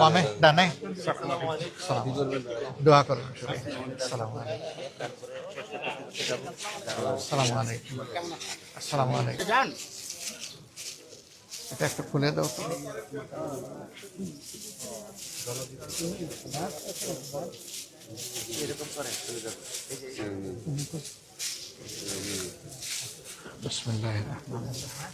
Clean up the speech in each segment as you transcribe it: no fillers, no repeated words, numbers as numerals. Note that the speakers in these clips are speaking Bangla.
বামে ডানে দোয়া করুন। আসসালামু আলাইকুম। আসসালামু আলাইকুম। এটা একটু খুলে দাও তো। বিসমিল্লাহির রহমানির রহিম।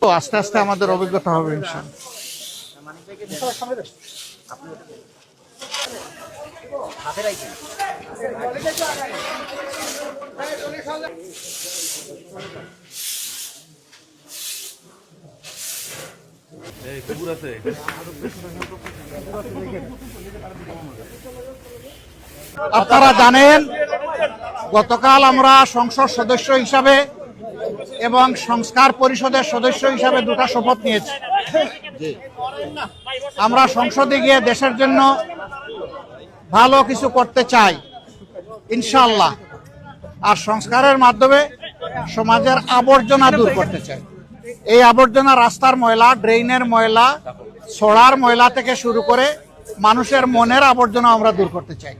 তো আস্তে আস্তে আমাদের অভিজ্ঞতা হবে ইনশাআল্লাহ। আপনারা জানেন গতকাল আমরা সংসদ সদস্য হিসাবে এবং সংস্কার পরিষদের সদস্য হিসাবে দুটা শপথ নিয়েছি। আমরা সংসদে গিয়ে দেশের জন্য ভালো কিছু করতে চাই ইনশাআল্লাহ, আর সংস্কারের মাধ্যমে সমাজের আবর্জনা দূর করতে চাই। এই আবর্জনা রাস্তার ময়লা, ড্রেইনের ময়লা, ছড়ার ময়লা থেকে শুরু করে মানুষের মনের আবর্জনা আমরা দূর করতে চাই।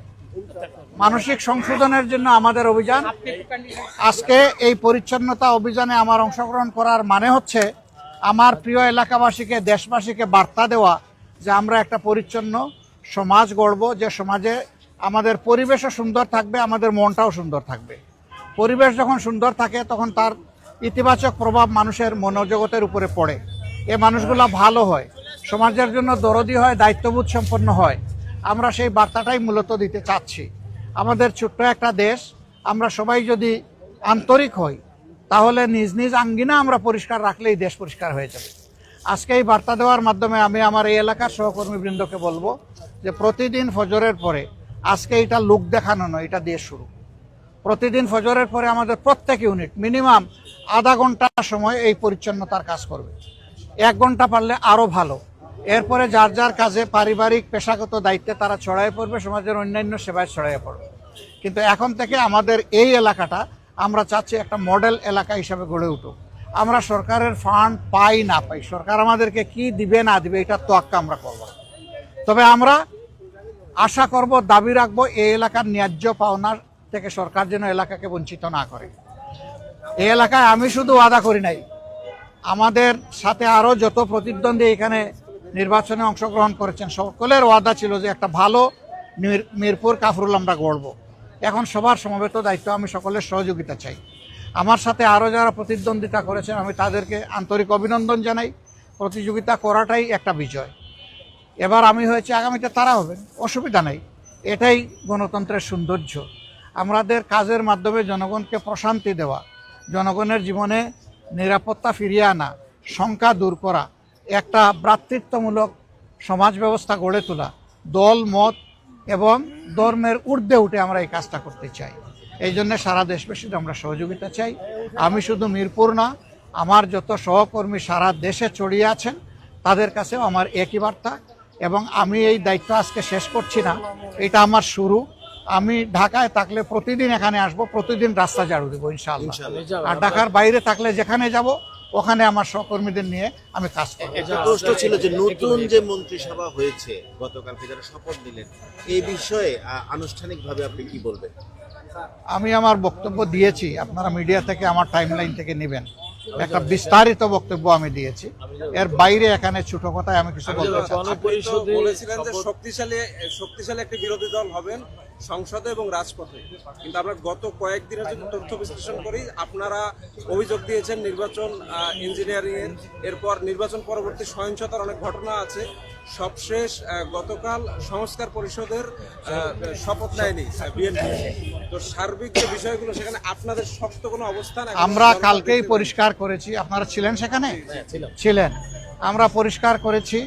মানসিক সংশোধনের জন্য আমাদের অভিযান। আজকে এই পরিচ্ছন্নতা অভিযানে আমার অংশগ্রহণ করার মানে হচ্ছে আমার প্রিয় এলাকাবাসীকে, দেশবাসীকে বার্তা দেওয়া যে আমরা একটা পরিচ্ছন্ন সমাজ গড়ব, যে সমাজে আমাদের পরিবেশও সুন্দর থাকবে, আমাদের মনটাও সুন্দর থাকবে। পরিবেশ যখন সুন্দর থাকে তখন তার ইতিবাচক প্রভাব মানুষের মনোজগতের উপরে পড়ে। এ মানুষগুলো ভালো হয়, সমাজের জন্য দরদি হয়, দায়িত্ববোধ সম্পন্ন হয়। আমরা সেই বার্তাটাই মূলত দিতে চাচ্ছি। আমাদের ছোট্ট একটা দেশ, আমরা সবাই যদি আন্তরিক হই তাহলে নিজ নিজ আঙ্গিনা আমরা পরিষ্কার রাখলেই দেশ পরিষ্কার হয়ে যাবে। আজকে এই বার্তা দেওয়ার মাধ্যমে আমি আমার এই এলাকার সহকর্মীবৃন্দকে বলবো যে প্রতিদিন ফজরের পরে, আজকে এটা লোক দেখানো নয়, এটা দিয়ে শুরু। প্রতিদিন ফজরের পরে আমাদের প্রত্যেক ইউনিট মিনিমাম আধা ঘন্টা সময় এই পরিচ্ছন্নতার কাজ করবে। 1 ঘন্টা পারলে আরও ভালো। এরপরে যার যার কাজে, পারিবারিক পেশাগত দায়িত্বে তারা ছড়াই পড়বে, সমাজের অন্যান্য সেবায় ছড়াই পড়বে। কিন্তু এখন থেকে আমাদের এই এলাকাটা আমরা চাচ্ছি একটা মডেল এলাকা হিসাবে গড়ে উঠুক। আমরা সরকারের ফান্ড পাই না পাই, সরকার আমাদেরকে কি দিবে না দিবে এটা তোয়াক্কা আমরা করব। তবে আমরা আশা করব, দাবি রাখবো, এই এলাকার ন্যায্য পাওনার থেকে সরকার যেন এলাকাকে বঞ্চিত না করে। এই এলাকায় আমি শুধু ওয়াদা করি নাই, আমাদের সাথে আরও যত প্রতিদ্বন্দ্বী এখানে নির্বাচনে অংশগ্রহণ করেছেন সকলের ওয়াদা ছিল যে একটা ভালো মিরপুর কাফরুল আমরা গড়ব। এখন সবার সমবেত দায়িত্ব, আমি সকলের সহযোগিতা চাই। আমার সাথে আরও যারা প্রতিদ্বন্দ্বিতা করেছেন আমি তাদেরকে আন্তরিক অভিনন্দন জানাই। প্রতিযোগিতা করাটাই একটা বিজয়। এবার আমি হয়েছে, আগামীতে তারা হবেন, অসুবিধা নেই। এটাই গণতন্ত্রের সৌন্দর্য। আমাদের কাজের মাধ্যমে জনগণকে প্রশান্তি দেওয়া, জনগণের জীবনে নিরাপত্তা ফিরিয়ে আনা, শঙ্কা দূর করা, একটা ভ্রাতৃত্বমূলক সমাজ ব্যবস্থা গড়ে তোলা, দল মত এবং ধর্মের ঊর্ধ্বে উঠে আমরা এই কাজটা করতে চাই। এই জন্য সারা দেশবাসীর আমরা সহযোগিতা চাই। আমি শুধু মিরপুর না, আমার যত সহকর্মী সারা দেশে ছড়িয়ে আছেন তাদের কাছেও আমার একই বার্তা। এবং আমি এই দায়িত্ব আজকে শেষ করছি না, এটা আমার শুরু। আমি ঢাকায় থাকলে প্রতিদিন এখানে আসব, প্রতিদিন রাস্তা ঝাড়ু দেবো ইনশাআল্লাহ। আর ঢাকার বাইরে থাকলে যেখানে যাব ওখানে আমার সহকর্মীদের নিয়ে আমি কাজ করব। একটা প্রশ্ন ছিল যে নতুন যে মন্ত্রিসভা হয়েছে গতকালকে যারা শপথ নিলেন, এই বিষয়ে আনুষ্ঠানিকভাবে আপনি কি বলবেন? আমি আমার বক্তব্য দিয়েছি, আপনারা মিডিয়া থেকে আমার টাইমলাইন থেকে নেবেন। একটা বিস্তারিত বক্তব্য আমি দিয়েছি, এর বাইরে এখানে ছোট কথায় আমি কিছু বলতে চাচ্ছি। বলেছিলেন যে শক্তিশালী একটি বিরোধী দল হবেন সংসদে এবং রাজপথে, কিন্তু আমরা গত কয়েকদিনের যদি তথ্য বিশ্লেষণ করি, আপনারা অভিযোগ দিয়েছেন নির্বাচন ইঞ্জিনিয়ারিং এর, এরপর নির্বাচন পরবর্তী সহিংসতার অনেক ঘটনা আছে। সবশেষ গতকাল সংস্কার পরিষদের শপথ নেয়নি বিএনপি। তো সার্বিক যে বিষয়গুলো, সেখানে আপনাদের শক্ত কোনো অবস্থান? আমরা কালকেই পরিষ্কার করেছি, আপনারা ছিলেন সেখানে? ছিলেন। আমরা পরিষ্কার করেছি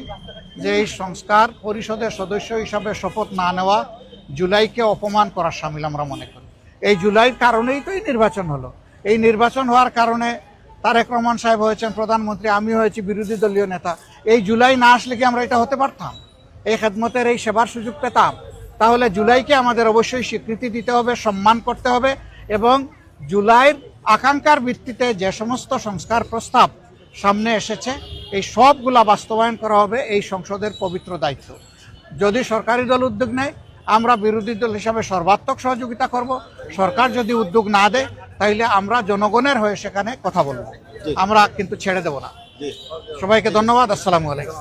যে এই সংস্কার পরিষদের সদস্য হিসাবে শপথ না নেওয়া জুলাইকে অপমান করার শামিল আমরা মনে করি। এই জুলাইয়ের কারণেই তো এই নির্বাচন হলো। এই নির্বাচন হওয়ার কারণে তারেক রহমান সাহেব হয়েছেন প্রধানমন্ত্রী, আমি হয়েছি বিরোধী দলীয় নেতা। এই জুলাই না আসলে কি আমরা এটা হতে পারতাম? এই খেদমতের, এই সেবার সুযোগ পেতাম? তাহলে জুলাইকে আমাদের অবশ্যই স্বীকৃতি দিতে হবে, সম্মান করতে হবে এবং জুলাইয়ের আকাঙ্ক্ষার ভিত্তিতে যে সমস্ত সংস্কার প্রস্তাব সামনে এসেছে এই সবগুলা বাস্তবায়ন করা হবে এই সংসদের পবিত্র দায়িত্ব। যদি সরকারি দল উদ্যোগ নেয় আমরা বিরোধী দল হিসাবে সর্বাত্মক সহযোগিতা করব। সরকার যদি উদ্যোগ না দেয় তাহলে আমরা জনগণের হয়ে সেখানে কথা বলব, আমরা কিন্তু ছেড়ে দেব না। সবাইকে ধন্যবাদ। আসসালামু আলাইকুম।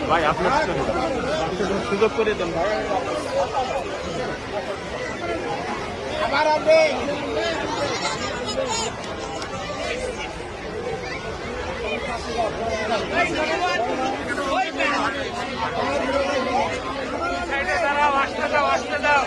ভাই আপনার সুযোগ করে দেন ভাই। আসতে দাও